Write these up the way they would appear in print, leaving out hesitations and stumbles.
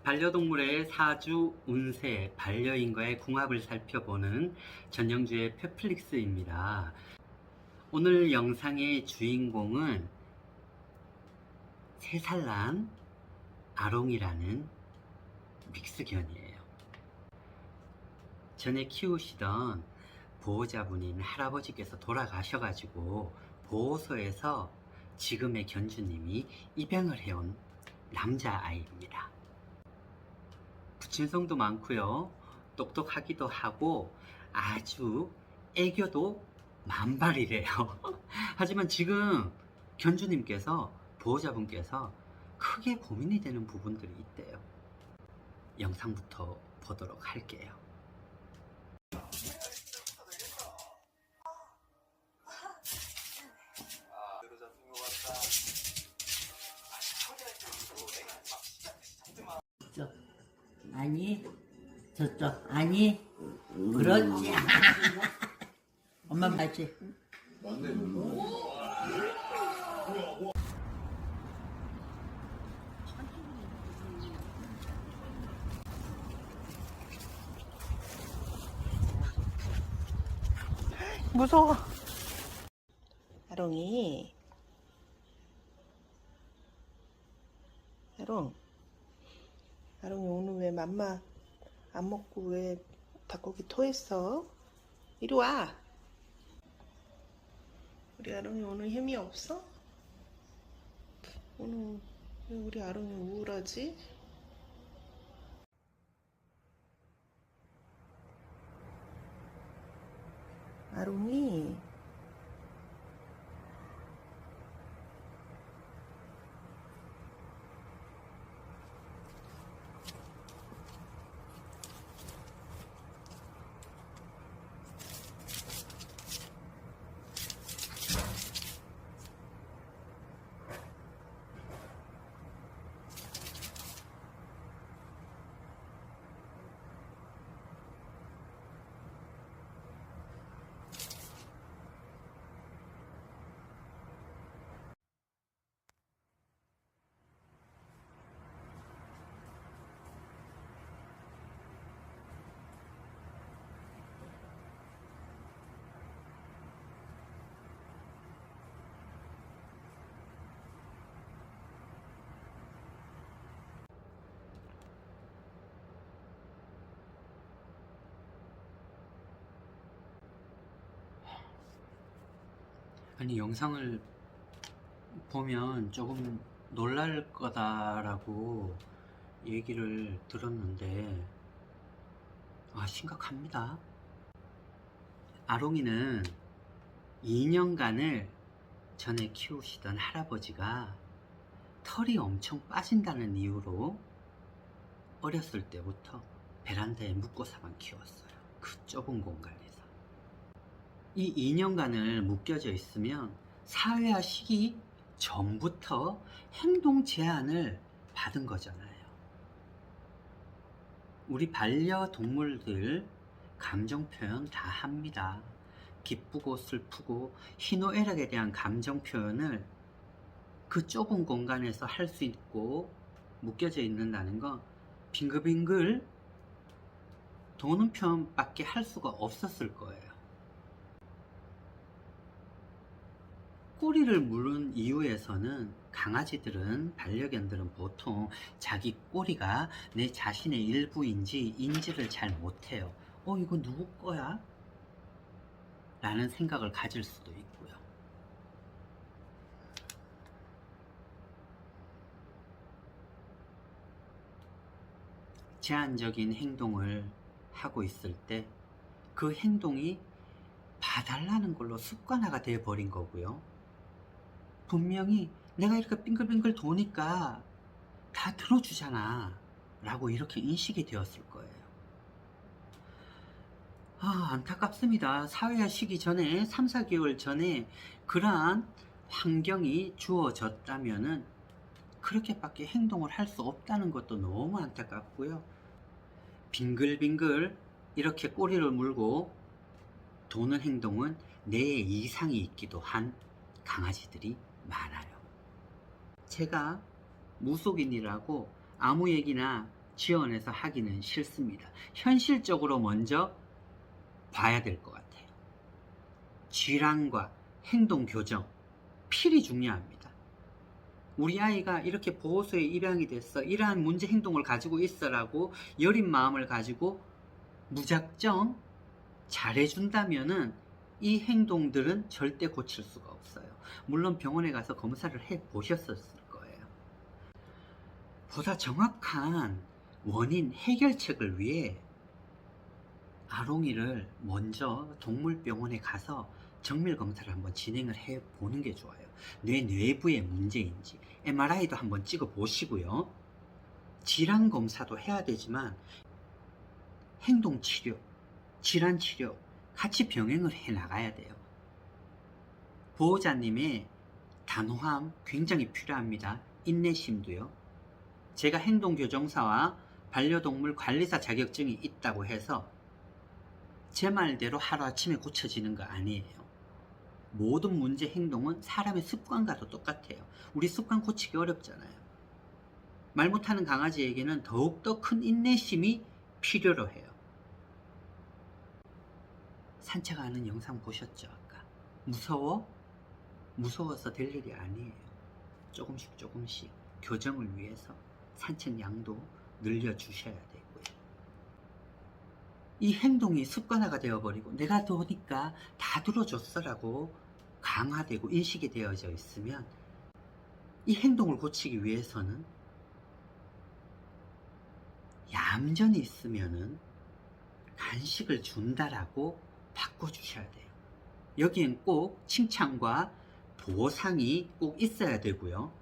반려동물의 사주, 운세, 반려인과의 궁합을 살펴보는 전영주의 펫플릭스입니다. 오늘 영상의 주인공은 3살 난 아롱이라는 믹스견이에요. 전에 키우시던 보호자분인 할아버지께서 돌아가셔가지고 보호소에서 지금의 견주님이 입양을 해온 남자아이입니다. 부친성도 많고요, 똑똑하기도 하고 아주 애교도 만발이래요. 하지만 지금 견주님께서, 보호자분께서 크게 고민이 되는 부분들이 있대요. 영상부터 보도록 할게요. 저쪽 아니 저쪽 아니 그렇지. 엄마 맞지? 무서워. 아롱이. 아롱이 오늘 왜 맘마 안 먹고 왜 닭고기 토했어? 이리 와. 우리 아롱이 오늘 힘이 없어? 오늘 왜 우리 아롱이 우울하지? 아롱이. 아니, 영상을 보면 조금 놀랄 거다라고 얘기를 들었는데 심각합니다. 아롱이는 2년간을 전에 키우시던 할아버지가 털이 엄청 빠진다는 이유로 어렸을 때부터 베란다에 묶어서만 키웠어요. 그 좁은 공간에서. 이 2년간을 묶여져 있으면 사회화 시기 전부터 행동 제한을 받은 거잖아요. 우리 반려동물들 감정 표현 다 합니다. 기쁘고 슬프고 희노애락에 대한 감정 표현을 그 좁은 공간에서 할 수 있고 묶여져 있는다는 건 빙글빙글 도는 표현밖에 할 수가 없었을 거예요. 꼬리를 물은 이유에서는 강아지들은, 반려견들은 보통 자기 꼬리가 내 자신의 일부인지 인지를 잘 못해요. 이거 누구 거야? 라는 생각을 가질 수도 있고요. 제한적인 행동을 하고 있을 때 그 행동이 봐달라는 걸로 습관화가 되어 버린 거고요. 분명히 내가 이렇게 빙글빙글 도니까 다 들어주잖아 라고 이렇게 인식이 되었을 거예요. 안타깝습니다. 사회화 시기 전에, 3, 4개월 전에 그러한 환경이 주어졌다면은 그렇게밖에 행동을 할 수 없다는 것도 너무 안타깝고요. 빙글빙글 이렇게 꼬리를 물고 도는 행동은 뇌에 이상이 있기도 한 강아지들이 많아요. 제가 무속인이라고 아무 얘기나 지원해서 하기는 싫습니다. 현실적으로 먼저 봐야 될 것 같아요. 질환과 행동 교정, 필히 중요합니다. 우리 아이가 이렇게 보호소에 입양이 됐어, 이러한 문제 행동을 가지고 있어라고 여린 마음을 가지고 무작정 잘해준다면은 이 행동들은 절대 고칠 수가 없어요. 물론 병원에 가서 검사를 해 보셨을 거예요. 보다 정확한 원인 해결책을 위해 아롱이를 먼저 동물병원에 가서 정밀 검사를 한번 진행을 해 보는 게 좋아요. 뇌 내부의 문제인지 MRI도 한번 찍어 보시고요. 질환 검사도 해야 되지만 행동 치료, 질환 치료 같이 병행을 해 나가야 돼요. 보호자님의 단호함 굉장히 필요합니다. 인내심도요. 제가 행동교정사와 반려동물 관리사 자격증이 있다고 해서 제 말대로 하루아침에 고쳐지는 거 아니에요. 모든 문제 행동은 사람의 습관과도 똑같아요. 우리 습관 고치기 어렵잖아요. 말 못하는 강아지에게는 더욱더 큰 인내심이 필요로 해요. 산책하는 영상 보셨죠? 아까 무서워서 될 일이 아니에요. 조금씩 교정을 위해서 산책 양도 늘려주셔야 되고요. 이 행동이 습관화가 되어버리고 내가 도니까 다 들어줬어라고 강화되고 인식이 되어져 있으면 이 행동을 고치기 위해서는 얌전히 있으면은 간식을 준다라고 바꿔주셔야 돼요. 여기엔 꼭 칭찬과 보상이 꼭 있어야 되고요.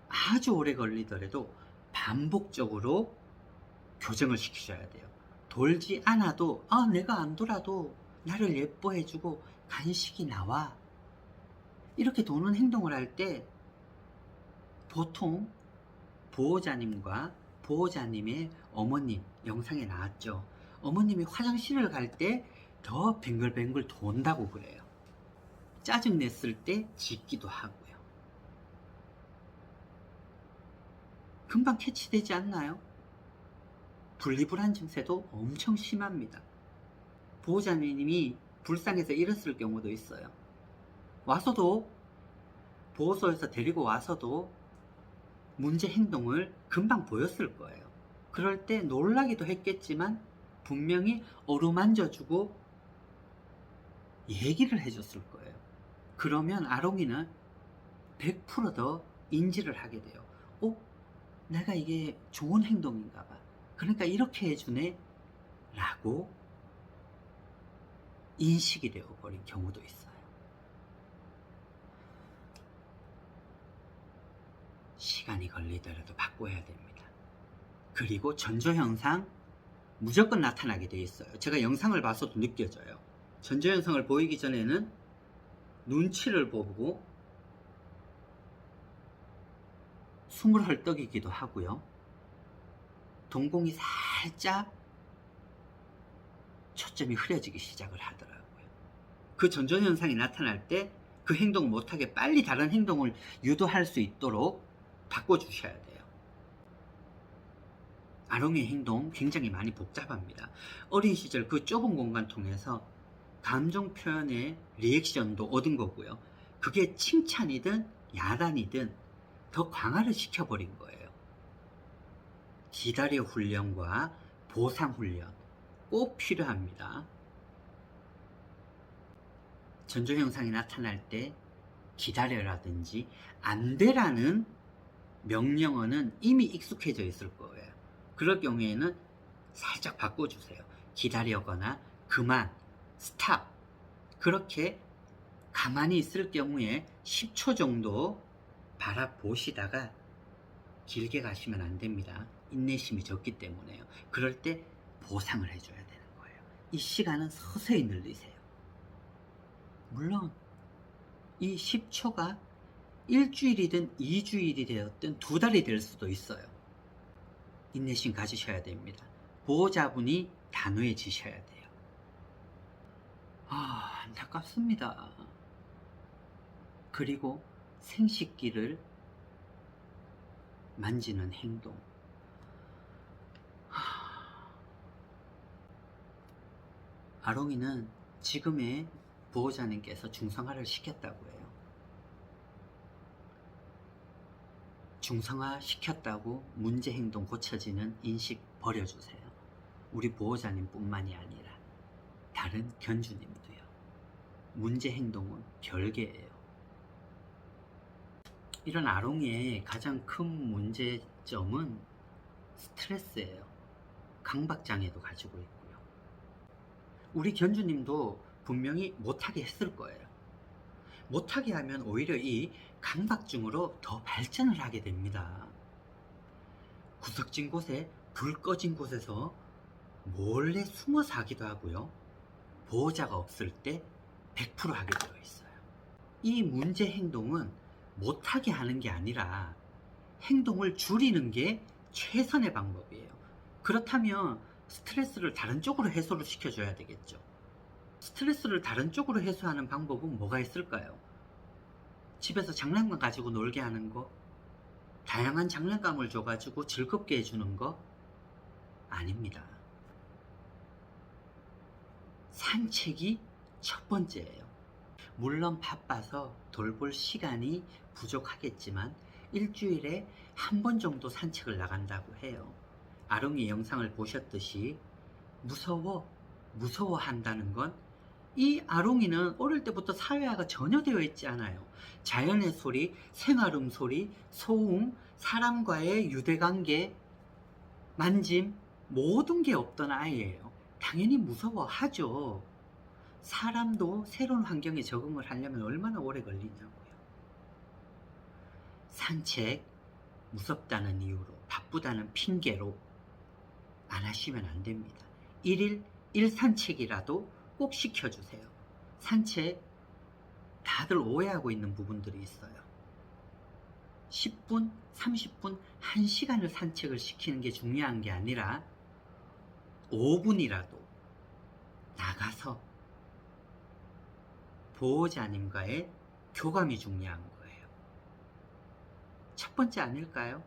아주 오래 걸리더라도 반복적으로 교정을 시키셔야 돼요. 돌지 않아도 내가 안 돌아도 나를 예뻐해주고 간식이 나와, 이렇게 도는 행동을 할 때 보통 보호자님과 보호자님의 어머님 영상에 나왔죠. 어머님이 화장실을 갈 때 더 뱅글뱅글 돈다고 그래요. 짜증 냈을 때 짖기도 하고요. 금방 캐치되지 않나요? 분리불안 증세도 엄청 심합니다. 보호자님이 불쌍해서 잃었을 경우도 있어요. 와서도 보호소에서 데리고 와서도 문제 행동을 금방 보였을 거예요. 그럴 때 놀라기도 했겠지만 분명히 어루만져주고 얘기를 해줬을 거예요. 그러면 아롱이는 100% 더 인지를 하게 돼요. 내가 이게 좋은 행동인가 봐. 그러니까 이렇게 해주네 라고 인식이 되어버린 경우도 있어요. 시간이 걸리더라도 바꿔야 됩니다. 그리고 전조현상 무조건 나타나게 돼 있어요. 제가 영상을 봐서도 느껴져요. 전조현상을 보이기 전에는 눈치를 보고 숨을 헐떡이기도 하고요. 동공이 살짝 초점이 흐려지기 시작을 하더라고요. 그 전조현상이 나타날 때 그 행동을 못하게 빨리 다른 행동을 유도할 수 있도록 바꿔주셔야 돼요. 아롱의 행동 굉장히 많이 복잡합니다. 어린 시절 그 좁은 공간 통해서 감정 표현의 리액션도 얻은 거고요. 그게 칭찬이든 야단이든 더 강화를 시켜버린 거예요. 기다려 훈련과 보상 훈련 꼭 필요합니다. 전조현상이 나타날 때 기다려라든지 안 돼라는 명령어는 이미 익숙해져 있을 거예요. 그럴 경우에는 살짝 바꿔주세요. 기다려거나 그만, 스탑. 그렇게 가만히 있을 경우에 10초 정도 바라보시다가 길게 가시면 안 됩니다. 인내심이 적기 때문에요. 그럴 때 보상을 해줘야 되는 거예요. 이 시간은 서서히 늘리세요. 물론 이 10초가 일주일이든 2주일이 되었든 2달이 될 수도 있어요. 인내심 가지셔야 됩니다. 보호자분이 단호해지셔야 돼요. 안타깝습니다. 그리고 생식기를 만지는 행동. 아롱이는 지금의 보호자님께서 중성화를 시켰다고 해요. 중성화 시켰다고 문제 행동 고쳐지는 인식 버려주세요. 우리 보호자님 뿐만이 아니라 다른 견주님도요. 문제 행동은 별개예요. 이런 아롱이의 가장 큰 문제점은 스트레스예요. 강박장애도 가지고 있고요. 우리 견주님도 분명히 못하게 했을 거예요. 못하게 하면 오히려 이 강박증으로 더 발전을 하게 됩니다. 구석진 곳에, 불 꺼진 곳에서 몰래 숨어서 하기도 하고요. 보호자가 없을 때 100% 하게 되어 있어요. 이 문제 행동은 못하게 하는 게 아니라 행동을 줄이는 게 최선의 방법이에요. 그렇다면 스트레스를 다른 쪽으로 해소를 시켜줘야 되겠죠. 스트레스를 다른 쪽으로 해소하는 방법은 뭐가 있을까요? 집에서 장난감 가지고 놀게 하는 거, 다양한 장난감을 줘가지고 즐겁게 해주는 거 아닙니다. 산책이 첫 번째예요. 물론 바빠서 돌볼 시간이 부족하겠지만 일주일에 한 번 정도 산책을 나간다고 해요. 아롱이 영상을 보셨듯이 무서워한다는 건 이 아롱이는 어릴 때부터 사회화가 전혀 되어 있지 않아요. 자연의 소리, 생활음 소리, 소음, 사람과의 유대관계, 만짐, 모든 게 없던 아이예요. 당연히 무서워하죠. 사람도 새로운 환경에 적응을 하려면 얼마나 오래 걸리냐고요. 산책, 무섭다는 이유로, 바쁘다는 핑계로 안 하시면 안 됩니다. 1일 1산책이라도 꼭 시켜주세요. 산책, 다들 오해하고 있는 부분들이 있어요. 10분, 30분, 1시간을 산책을 시키는 게 중요한 게 아니라 5분이라도 나가서 보호자님과의 교감이 중요한 거예요. 첫 번째 아닐까요?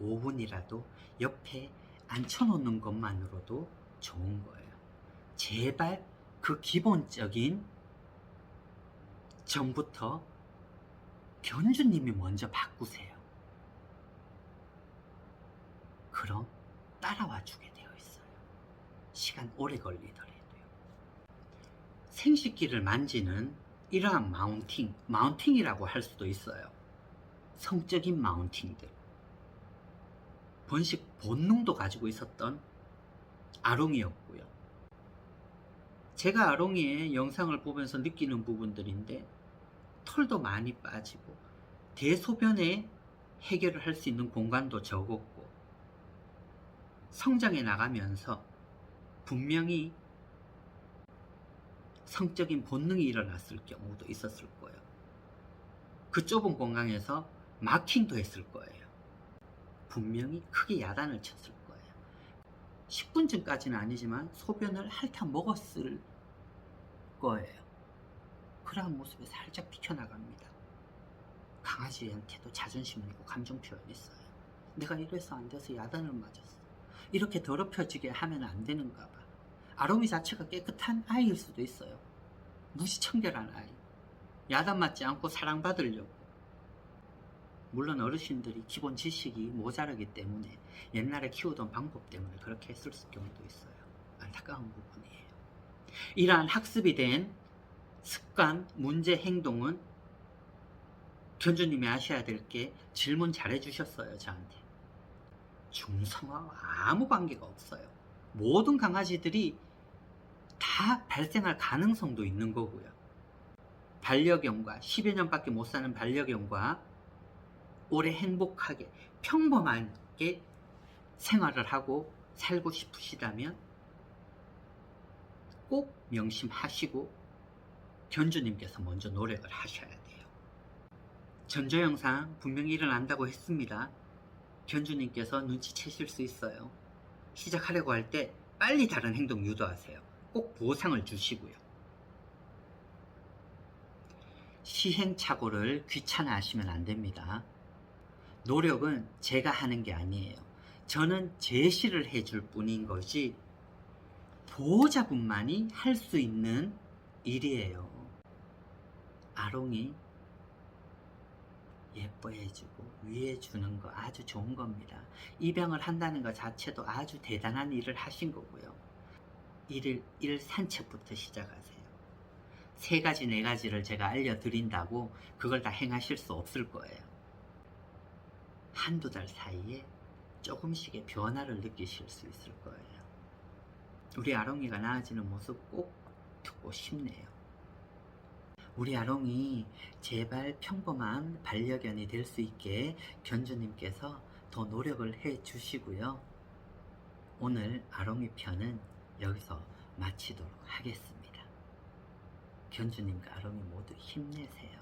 5분이라도 옆에 앉혀놓는 것만으로도 좋은 거예요. 제발 그 기본적인 점부터 견주님이 먼저 바꾸세요. 그럼 따라와 주게 되어 있어요. 시간 오래 걸리더라도요. 생식기를 만지는 이러한 마운팅이라고 할 수도 있어요. 성적인 마운팅들. 번식 본능도 가지고 있었던 아롱이였고요. 제가 아롱이의 영상을 보면서 느끼는 부분들인데 털도 많이 빠지고 대소변에 해결을 할 수 있는 공간도 적었고 성장해 나가면서 분명히 성적인 본능이 일어났을 경우도 있었을 거예요. 그 좁은 공간에서 마킹도 했을 거예요. 분명히 크게 야단을 쳤을 거예요. 10분쯤까지는 아니지만 소변을 핥아 먹었을 거예요. 그러한 모습에 살짝 비켜나갑니다. 강아지한테도 자존심을 있고 감정 표현이 있어요. 내가 이래서 안 돼서 야단을 맞았어. 이렇게 더럽혀지게 하면 안 되는가 봐. 아롱이 자체가 깨끗한 아이일 수도 있어요. 무시청결한 아이. 야단 맞지 않고 사랑받으려고. 물론 어르신들이 기본 지식이 모자라기 때문에 옛날에 키우던 방법 때문에 그렇게 했을 경우도 있어요. 안타까운 부분이에요. 이러한 학습이 된 습관, 문제, 행동은 견주님이 아셔야 될 게 질문 잘해 주셨어요. 저한테. 중성화와 아무 관계가 없어요. 모든 강아지들이 다 발생할 가능성도 있는 거고요. 반려견과 10여 년밖에 못 사는 반려견과 오래 행복하게 평범하게 생활을 하고 살고 싶으시다면 꼭 명심하시고 견주님께서 먼저 노력을 하셔야 돼요. 전조 영상 분명히 일어난다고 했습니다. 견주님께서 눈치채실 수 있어요. 시작하려고 할 때 빨리 다른 행동 유도하세요. 꼭 보상을 주시고요. 시행착오를 귀찮아하시면 안 됩니다. 노력은 제가 하는 게 아니에요. 저는 제시를 해줄 뿐인 거지 보호자분만이 할 수 있는 일이에요. 아롱이 예뻐해주고 위해주는 거 아주 좋은 겁니다. 입양을 한다는 것 자체도 아주 대단한 일을 하신 거고요. 일 산책부터 시작하세요. 3가지, 4가지를 제가 알려드린다고 그걸 다 행하실 수 없을 거예요. 한두 달 사이에 조금씩의 변화를 느끼실 수 있을 거예요. 우리 아롱이가 나아지는 모습 꼭 듣고 싶네요. 우리 아롱이 제발 평범한 반려견이 될 수 있게 견주님께서 더 노력을 해 주시고요. 오늘 아롱이 편은 여기서 마치도록 하겠습니다. 견주님과 아롱이 모두 힘내세요.